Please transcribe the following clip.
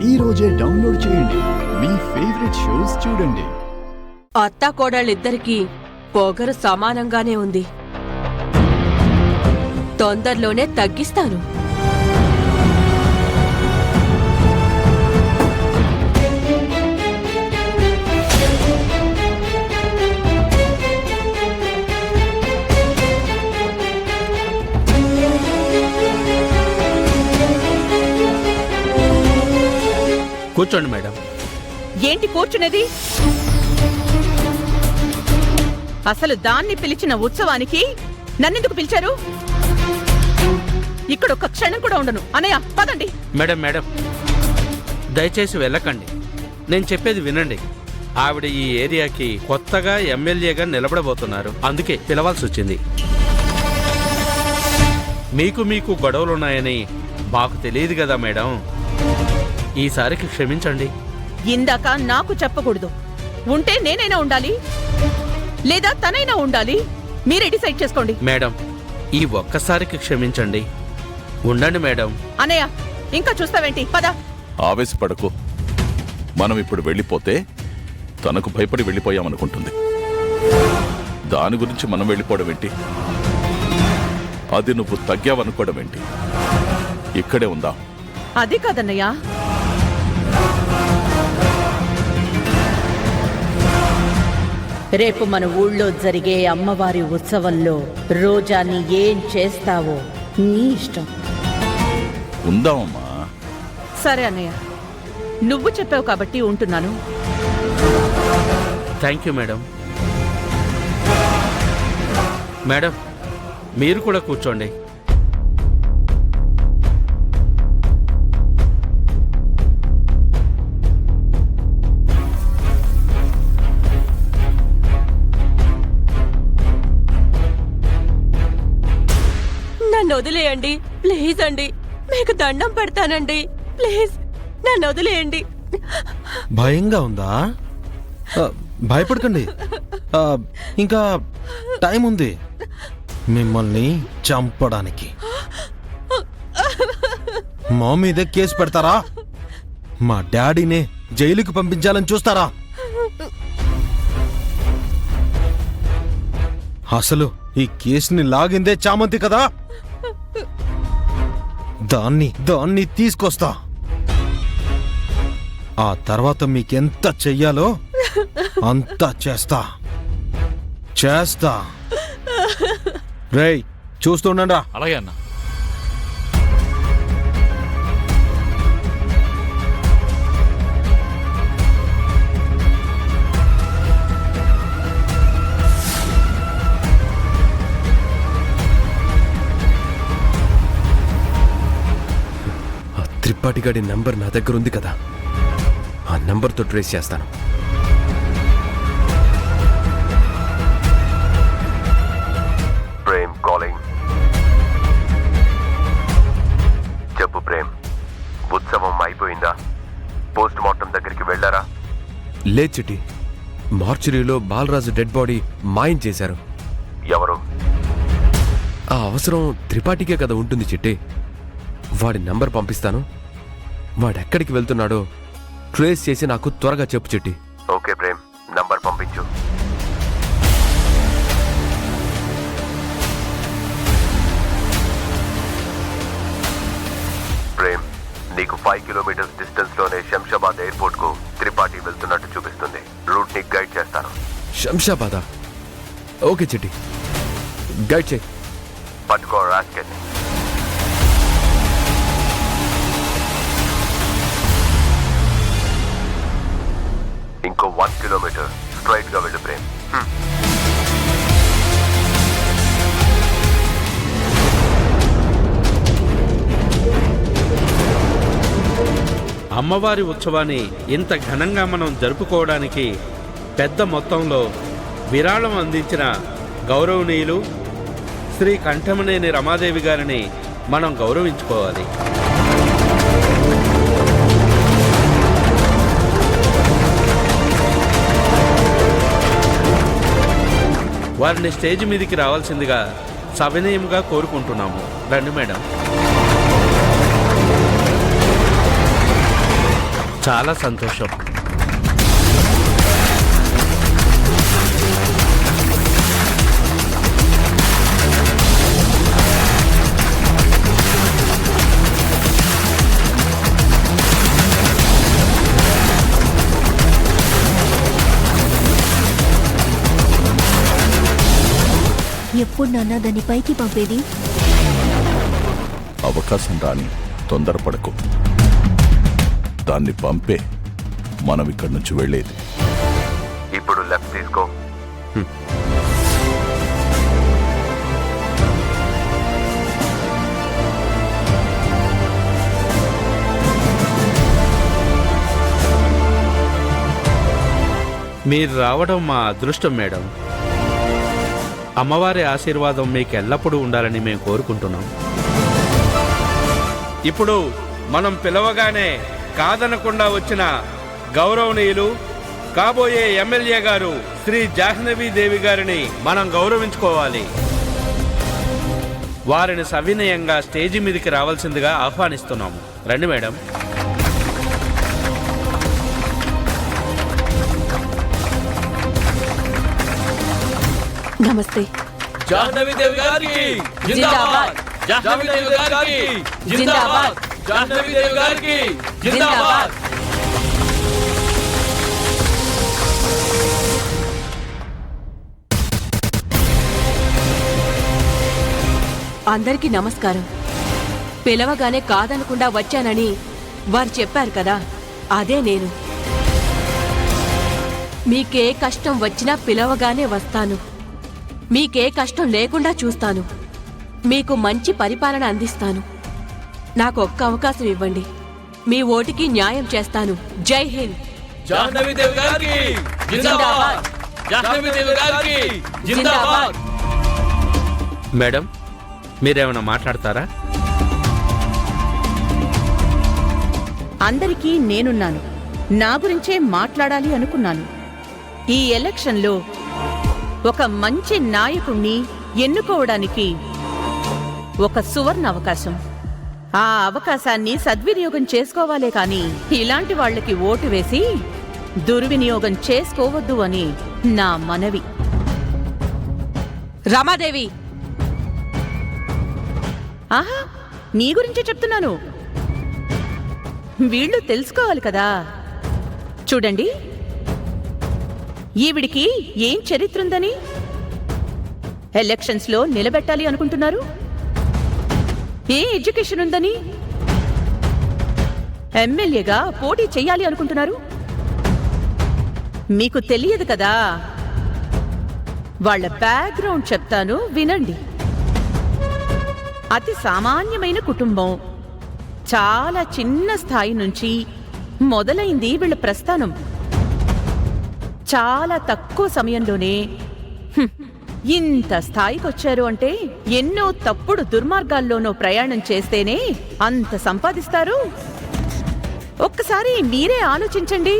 ఈ రోజే డౌన్లోడ్ చేయండి. మీ ఫేవరెట్ షోస్ చూడండి. అత్తా కోడళ్ళిద్దరికీ పొగరు సమానంగానే ఉంది. తొందరలోనే తగ్గిస్తాను. కూర్చోండి మేడం. ఏంటి కూర్చునేది? అసలు దాన్ని పిలిచిన ఉత్సవానికి నన్నెందుకు పిలిచారు? ఇక్కడ ఒక్క క్షణం కూడా ఉండను. అనయ్య పదండి. మేడం మేడం దయచేసి వెళ్ళకండి. నేను చెప్పేది వినండి. ఆవిడ ఈ ఏరియాకి కొత్తగా ఎమ్మెల్యేగా నిలబడబోతున్నారు. అందుకే పిలవాల్సి వచ్చింది. మీకు గొడవలున్నాయని మాకు తెలియదు కదా మేడం. ఈసారికి క్షమించండి. ఇందాక నాకు చెప్పకూడదు. ఉంటే నేనైనా ఉండాలి, లేదా తనైనా ఉండాలి. మీరే డిసైడ్ చేసుకోండి. మేడం ఈ ఒక్కసారికి క్షమించండి. ఉండండి మేడం. అనయ్య ఇంకా చూస్తావేంటి? పద. ఆవేశపడకు. మనం ఇప్పుడు వెళ్ళిపోతే తనకు భయపడి వెళ్ళిపోయామనుకుంటుంది. దాని గురించి మనం వెళ్ళిపోవడం ఏంటి? అది నువ్వు తగ్గావనుకోవడం ఏంటి? ఇక్కడే ఉందా? అది కాదన్నయ్య, రేపు మన ఊళ్ళో జరిగే అమ్మవారి ఉత్సవంలో రోజాని ఏం చేస్తావో నీ ఇష్టం. ఉందామమ్మా. సరే అన్నయ్య, నువ్వు చెప్పావు కాబట్టి ఉంటున్నాను. Thank you madam. మేడం మీరు కూడా కూర్చోండి. నన్ను వదిలేయండి ప్లీజ్ అండి. మీకు దండం పెడతానండి. ప్లీజ్ నన్ను వదిలేయండి. భయంగా ఉందా? భయపడకండి. ఇంకా టైం ఉంది మిమ్మల్ని చంపడానికి. మా మీదే కేసు పెడతారా? మా డాడీనే జైలుకి పంపించాలని చూస్తారా? అసలు ఈ కేసుని లాగిందే చామంతి కదా. దాన్ని తీసుకొస్తా. ఆ తర్వాత మీకెంత చెయ్యాలో అంతా చేస్తా. రేయ్ చూస్తుండండ్రా. అలాగే అన్న. త్రిపాఠిగాడి నంబర్ నా దగ్గర ఉంది కదా, ఆ నంబర్తో ట్రేస్ చేస్తాను. ప్రేమ్ కాలింగ్. చెప్పు ప్రేమ్, ఉత్సవం అయిపోయిందా? పోస్ట్ మార్టం దగ్గరికి వెళ్ళారా? లేదు చిట్టి, మార్చురీలో బాలరాజు డెడ్ బాడీ మాయం చేశారు. ఎవరు? ఆ అవసరం త్రిపాఠికే కదా ఉంటుంది చిట్టి. వాడి నంబర్ పంపిస్తాను. వాడెక్కడికి వెళ్తున్నాడో ట్రేస్ చేసి నాకు త్వరగా చెప్పు చిట్టి. ఓకే ప్రేమ్, నంబర్ పంపించు. ప్రేమ్, నీకు 5 కిలోమీటర్స్ డిస్టెన్స్ లోనే శంషాబాద్ ఎయిర్పోర్ట్ కు త్రిపాఠి వెళ్తున్నట్టు చూపిస్తుంది. రూట్ ని గైడ్ చేస్తాను. శంషాబాదా? ఓకే చిట్టి, గైడ్ చేయి. పట్టుకో రాస్కెట్. ఇంకో 1 కిలోమీటర్ స్ట్రైట్ గా వెళ్ళు ప్రేమ్. అమ్మవారి ఉత్సవాన్ని ఇంత ఘనంగా మనం జరుపుకోవడానికి పెద్ద మొత్తంలో విరాళం అందించిన గౌరవనీయులు శ్రీ కంఠమనేని రమాదేవి గారిని మనం గౌరవించుకోవాలి. వారిని స్టేజ్ మీదకి రావాల్సిందిగా సవినయంగా కోరుకుంటున్నాము. రండి మేడం. చాలా సంతోషం. ఎప్పుడు నాన్న దాన్ని పైకి పంపేది? అవకాశం రాని తొందరపడకు. దాన్ని పంపే మనం ఇక్కడి నుంచి వెళ్ళేది. ఇప్పుడు లెఫ్ట్ తీసుకో. మీరు రావడం మా అదృష్టం మేడం. అమ్మవారి ఆశీర్వాదం మీకు ఎల్లప్పుడూ ఉండాలని మేము కోరుకుంటున్నాం. ఇప్పుడు మనం పిలవగానే కాదనకుండా వచ్చిన గౌరవనీయులు కాబోయే ఎమ్మెల్యే గారు శ్రీ జాహ్నవి దేవి గారిని మనం గౌరవించుకోవాలి. వారిని సవినయంగా స్టేజి మీదకి రావాల్సిందిగా ఆహ్వానిస్తున్నాము. రండి మేడం. నమస్తే. జాహ్నవి దేవి గారికి జిందాబాద్. జాహ్నవి దేవి గారికి జిందాబాద్. జాహ్నవి దేవి గారికి జిందాబాద్. అందరికీ నమస్కారం. పిలవగానే కాదనకుండా వచ్చానని వారు చెప్పారు కదా, అదే నేను. మీకే కష్టం వచ్చినా పిలవగానే వస్తాను. మీకే కష్టం లేకుండా చూస్తాను. మీకు మంచి పరిపాలన అందిస్తాను. నాకు ఒక్క అవకాశం ఇవ్వండి. మీ ఓటుకి న్యాయం చేస్తాను. జై హింద్. జాహ్నవి దేవి గారికి జిందాబాద్. జాహ్నవి దేవి గారికి జిందాబాద్. మేడం, మీరేమైనా మాట్లాడతారా? అందరికీ నేనున్నాను. నా గురించే మాట్లాడాలి అనుకున్నాను. ఈ ఎలక్షన్లో ఒక మంచి నాయకుణ్ణి ఎన్నుకోవడానికి ఒక సువర్ణ అవకాశం. ఆ అవకాశాన్ని సద్వినియోగం చేసుకోవాలే కాని ఇలాంటి వాళ్ళకి ఓటు వేసి దుర్వినియోగం చేసుకోవద్దు అని నా మనవి. రమాదేవి. ఆహా, నీ గురించే చెప్తున్నాను. వీళ్ళు తెలుసుకోవాలి కదా. చూడండి, ఈవిడికి ఏం చరిత్ర ఉందని ఎలక్షన్స్ లో నిలబెట్టాలి అనుకుంటున్నారు? ఏ ఎడ్యుకేషన్ ఉందని ఎమ్మెల్యేగా పోటీ చెయ్యాలి అనుకుంటున్నారు? మీకు తెలియదు కదా. వాళ్ళ బ్యాక్గ్రౌండ్ చెప్తాను, వినండి. అతి సామాన్యమైన కుటుంబం. చాలా చిన్న స్థాయి నుంచి మొదలైంది వీళ్ళ ప్రస్థానం. చాలా తక్కువ సమయంలోనే ఇంత స్థాయికొచ్చారు అంటే ఎన్నో తప్పుడు దుర్మార్గాల్లోనో ప్రయాణం చేస్తేనే అంత సంపాదిస్తారు. ఒక్కసారి మీరే ఆలోచించండి.